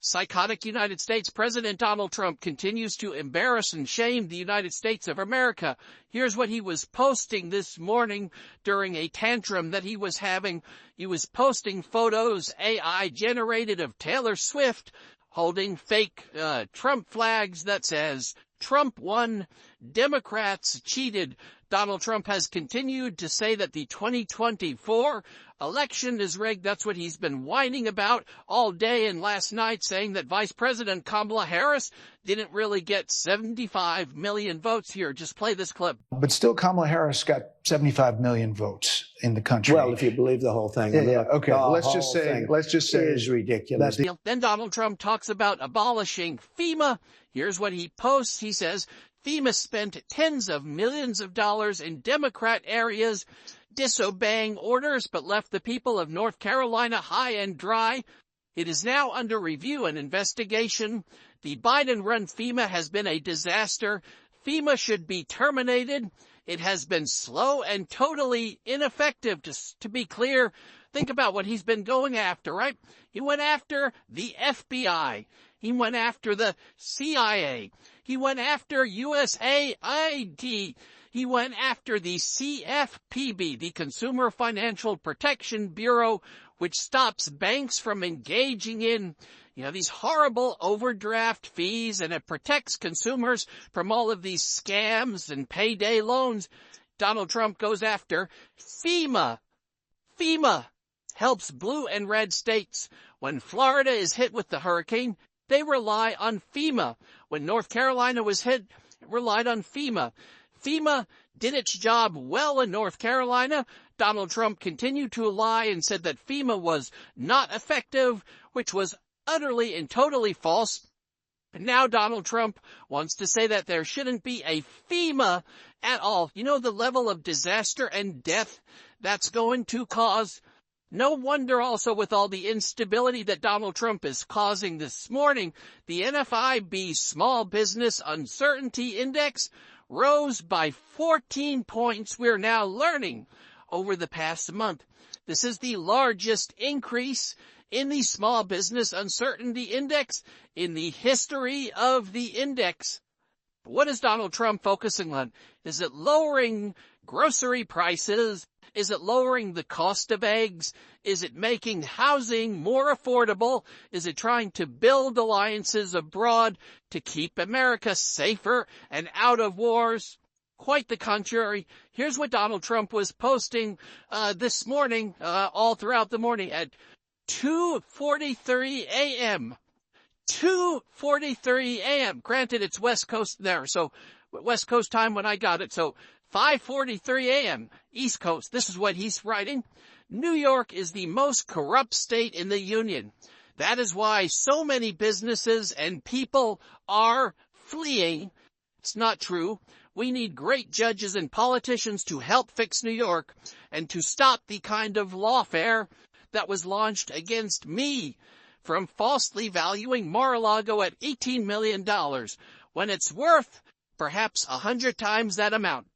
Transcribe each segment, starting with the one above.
Psychotic United States President Donald Trump continues to embarrass and shame the United States of America. Here's what he was posting this morning during a tantrum that he was having. He was posting photos AI generated of Taylor Swift holding fake Trump flags that says, "Trump won, Democrats cheated." Donald Trump has continued to say that the 2024 election is rigged. That's what he's been whining about all day and last night, saying that Vice President Kamala Harris didn't really get 75 million votes. Here, just play this clip. But still, Kamala Harris got 75 million votes in the country. Well, if you believe the whole thing. Yeah, okay. Let's just say it is ridiculous. Then Donald Trump talks about abolishing FEMA. Here's what he posts. He says, FEMA spent tens of millions of dollars in Democrat areas disobeying orders, but left the people of North Carolina high and dry. It is now under review and investigation. The Biden-run FEMA has been a disaster. FEMA should be terminated. It has been slow and totally ineffective. Just to be clear, think about what he's been going after, right? He went after the FBI. He went after the CIA. He went after USAID. He went after the CFPB, the Consumer Financial Protection Bureau, which stops banks from engaging in, these horrible overdraft fees, and it protects consumers from all of these scams and payday loans. Donald Trump goes after FEMA. FEMA helps blue and red states. When Florida is hit with the hurricane, they rely on FEMA. When North Carolina was hit, it relied on FEMA. FEMA did its job well in North Carolina. Donald Trump continued to lie and said that FEMA was not effective, which was utterly and totally false. And now Donald Trump wants to say that there shouldn't be a FEMA at all. You know the level of disaster and death that's going to cause? No wonder also with all the instability that Donald Trump is causing this morning, the NFIB Small Business Uncertainty Index rose by 14 points, we're now learning, over the past month. This is the largest increase in the Small Business Uncertainty Index in the history of the index. What is Donald Trump focusing on? Is it lowering grocery prices? Is it lowering the cost of eggs? Is it making housing more affordable? Is it trying to build alliances abroad to keep America safer and out of wars? Quite the contrary. Here's what Donald Trump was posting this morning, all throughout the morning at 2:43 a.m. 2:43 a.m. Granted, it's West Coast there, so West Coast time when I got it. So 5:43 a.m. East Coast. This is what he's writing. New York is the most corrupt state in the union. That is why so many businesses and people are fleeing. It's not true. We need great judges and politicians to help fix New York and to stop the kind of lawfare that was launched against me from falsely valuing Mar-a-Lago at $18 million when it's worth perhaps 100 times that amount.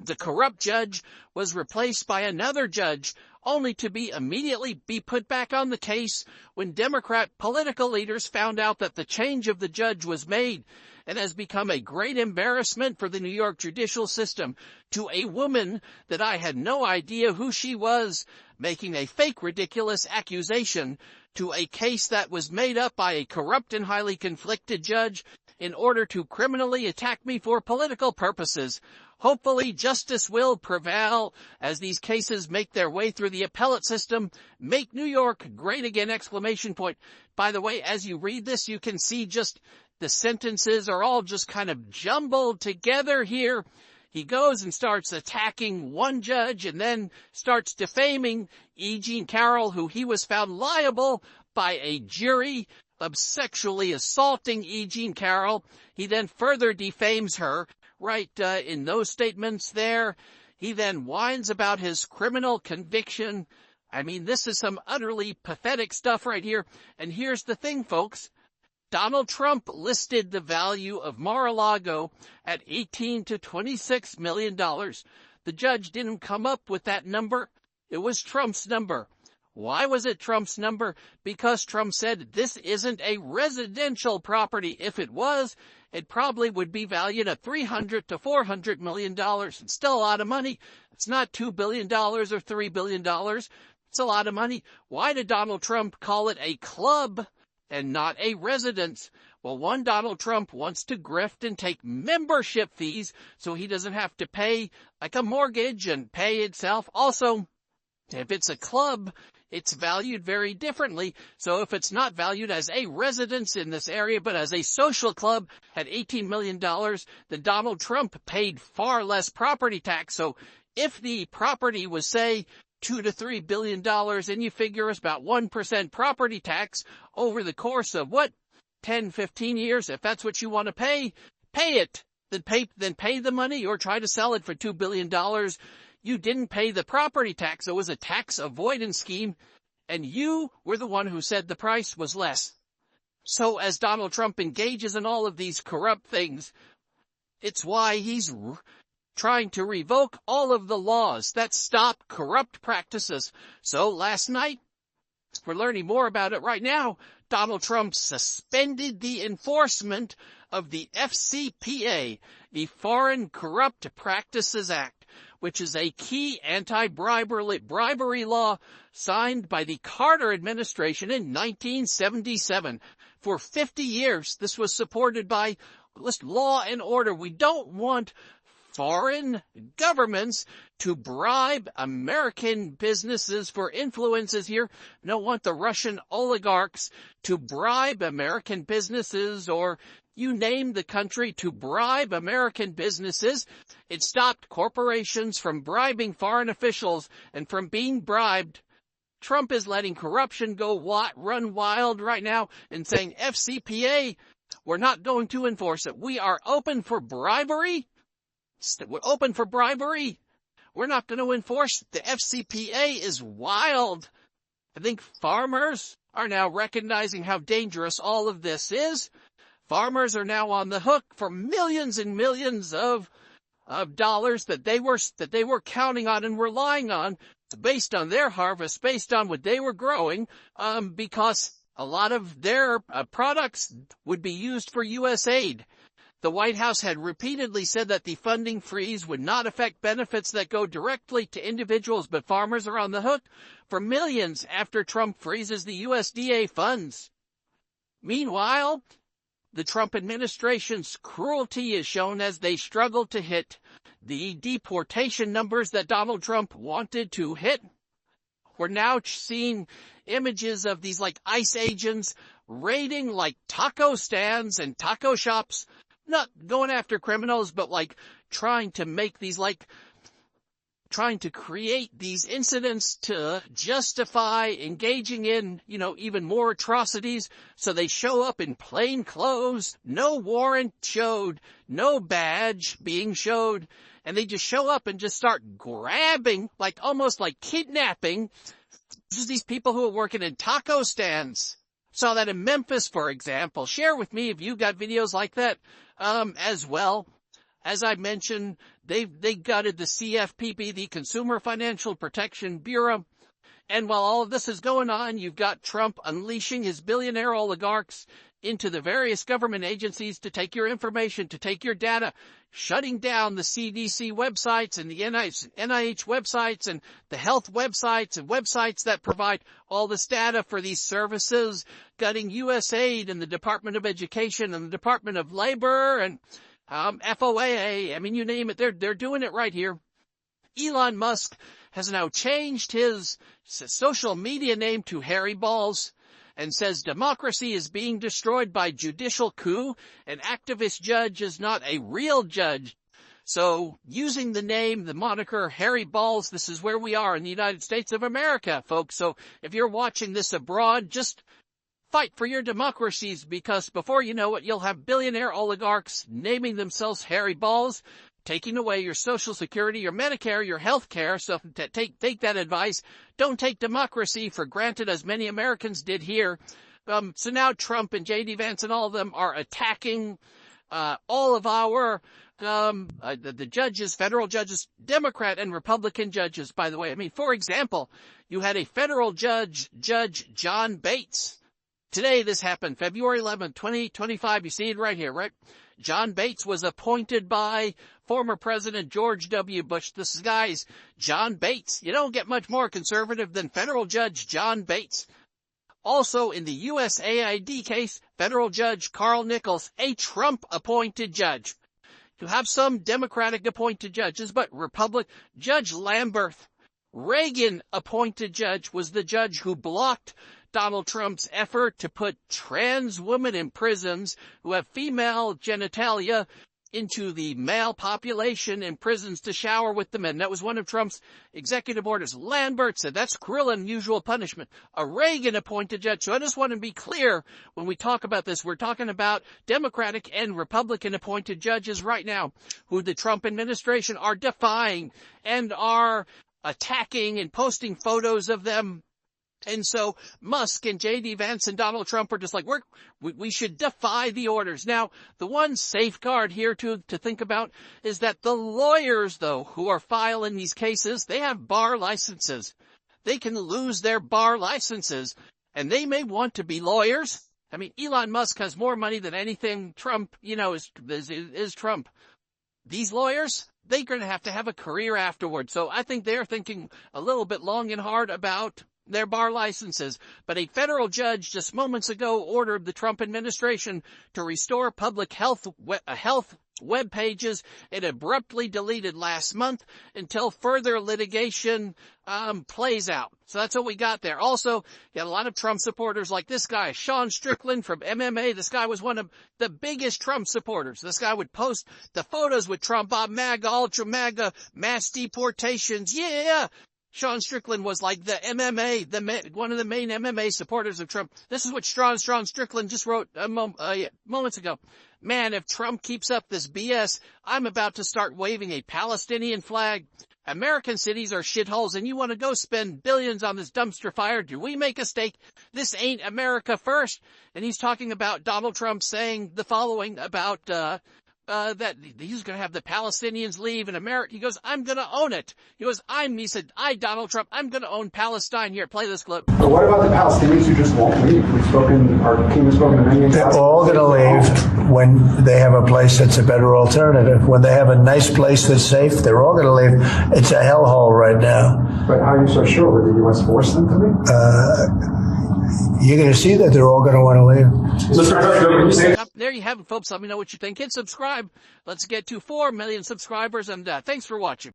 The corrupt judge was replaced by another judge, only to be immediately put back on the case when Democrat political leaders found out that the change of the judge was made, and has become a great embarrassment for the New York judicial system, to a woman that I had no idea who she was, making a fake ridiculous accusation to a case that was made up by a corrupt and highly conflicted judge in order to criminally attack me for political purposes. Hopefully justice will prevail as these cases make their way through the appellate system. Make New York great again, exclamation point. By the way, as you read this, you can see just the sentences are all just kind of jumbled together here. He goes and starts attacking one judge and then starts defaming E. Jean Carroll, who he was found liable by a jury of sexually assaulting E. Jean Carroll. He then further defames her. Right, in those statements there, he then whines about his criminal conviction. I mean, this is some utterly pathetic stuff right here. And here's the thing, folks. Donald Trump listed the value of Mar-a-Lago at $18 to $26 million. The judge didn't come up with that number. It was Trump's number. Why was it Trump's number? Because Trump said this isn't a residential property. If it was, it probably would be valued at $300 to $400 million. It's still a lot of money. It's not $2 billion or $3 billion. It's a lot of money. Why did Donald Trump call it a club and not a residence? Well, one, Donald Trump wants to grift and take membership fees so he doesn't have to pay like a mortgage and pay itself. Also, if it's a club, it's valued very differently. So if it's not valued as a residence in this area, but as a social club at $18 million, then Donald Trump paid far less property tax. So if the property was, say, $2 to $3 billion, and you figure it's about 1% property tax over the course of 10, 15 years, if that's what you want to pay it. Then pay the money or try to sell it for $2 billion. You didn't pay the property tax. It was a tax avoidance scheme, and you were the one who said the price was less. So as Donald Trump engages in all of these corrupt things, it's why he's trying to revoke all of the laws that stop corrupt practices. So last night, we're learning more about it right now, Donald Trump suspended the enforcement of the FCPA, the Foreign Corrupt Practices Act, which is a key anti-bribery law signed by the Carter administration in 1977. For 50 years, this was supported by law and order. We don't want foreign governments to bribe American businesses for influences here. We don't want the Russian oligarchs to bribe American businesses, or you name the country, to bribe American businesses. It stopped corporations from bribing foreign officials and from being bribed. Trump is letting corruption run wild right now and saying, FCPA, we're not going to enforce it. We are open for bribery. We're open for bribery. We're not going to enforce the FCPA. Is wild. I think farmers are now recognizing how dangerous all of this is. Farmers are now on the hook for millions and millions of dollars that they were counting on and relying on based on their harvest, based on what they were growing, because a lot of their products would be used for U.S. aid. The White House had repeatedly said that the funding freeze would not affect benefits that go directly to individuals, but farmers are on the hook for millions after Trump freezes the USDA funds. Meanwhile, the Trump administration's cruelty is shown as they struggle to hit the deportation numbers that Donald Trump wanted to hit. We're now seeing images of these ICE agents raiding taco stands and taco shops, not going after criminals, but trying to make these trying to create these incidents to justify engaging in, even more atrocities. So they show up in plain clothes, no warrant showed, no badge being showed, and they just show up and just start grabbing, almost like kidnapping, just these people who are working in taco stands. Saw that in Memphis, for example. Share with me if you got videos like that, as well. As I mentioned, they gutted the CFPB, the Consumer Financial Protection Bureau. And while all of this is going on, you've got Trump unleashing his billionaire oligarchs into the various government agencies to take your information, to take your data, shutting down the CDC websites and the NIH websites and the health websites and websites that provide all this data for these services, gutting USAID and the Department of Education and the Department of Labor and FOAA. I mean, you name it, they're doing it right here. Elon Musk has now changed his social media name to Harry Balls and says democracy is being destroyed by judicial coup. An activist judge is not a real judge. So using the name, the moniker Harry Balls, this is where we are in the United States of America, folks. So if you're watching this abroad, just fight for your democracies, because before you know it, you'll have billionaire oligarchs naming themselves Harry Balls, taking away your Social Security, your Medicare, your health care. So take that advice. Don't take democracy for granted, as many Americans did here. So now Trump and J.D. Vance and all of them are attacking all of our the judges, federal judges, Democrat and Republican judges, by the way. I mean, for example, you had a federal Judge John Bates. Today this happened, February 11, 2025. You see it right here, right? John Bates was appointed by former President George W. Bush. This guy's John Bates. You don't get much more conservative than federal Judge John Bates. Also, in the USAID case, federal Judge Carl Nichols, a Trump-appointed judge. You have some Democratic-appointed judges, but Judge Lamberth, Reagan-appointed judge, was the judge who blocked Donald Trump's effort to put trans women in prisons who have female genitalia into the male population in prisons to shower with the men. That was one of Trump's executive orders. Lambert said that's cruel and unusual punishment. A Reagan-appointed judge. So I just want to be clear when we talk about this. We're talking about Democratic and Republican-appointed judges right now who the Trump administration are defying and are attacking and posting photos of them. And so Musk and J.D. Vance and Donald Trump are just like, we should defy the orders. Now, the one safeguard here to think about is that the lawyers, though, who are filing these cases, they have bar licenses. They can lose their bar licenses, and they may want to be lawyers. I mean, Elon Musk has more money than anything Trump, is Trump. These lawyers, they're going to have a career afterwards. So I think they're thinking a little bit long and hard about their bar licenses. But a federal judge just moments ago ordered the Trump administration to restore public health web pages it abruptly deleted last month until further litigation plays out. So that's what we got there. Also, you had a lot of Trump supporters like this guy, Sean Strickland from MMA. This guy was one of the biggest Trump supporters. This guy would post the photos with Trump, MAGA, Ultra MAGA, mass deportations. Yeah! Sean Strickland was like the MMA, one of the main MMA supporters of Trump. This is what Sean Strickland just wrote moments ago. Man, if Trump keeps up this BS, I'm about to start waving a Palestinian flag. American cities are shitholes, and you want to go spend billions on this dumpster fire? Do we make a stake? This ain't America first. And he's talking about Donald Trump saying the following about that he's going to have the Palestinians leave in America. He goes, I'm going to own it. He said, Donald Trump, I'm going to own Palestine. Here, play this clip. But what about the Palestinians who just won't leave? Our king has spoken to many. They're all going to leave when they have a place that's a better alternative. When they have a nice place that's safe, they're all going to leave. It's a hellhole right now. But how are you so sure? Would the U.S. force them to leave? You're going to see that they're all going to want to leave. There you have it, folks. Let me know what you think. Hit subscribe. Let's get to 4 million subscribers, and thanks for watching.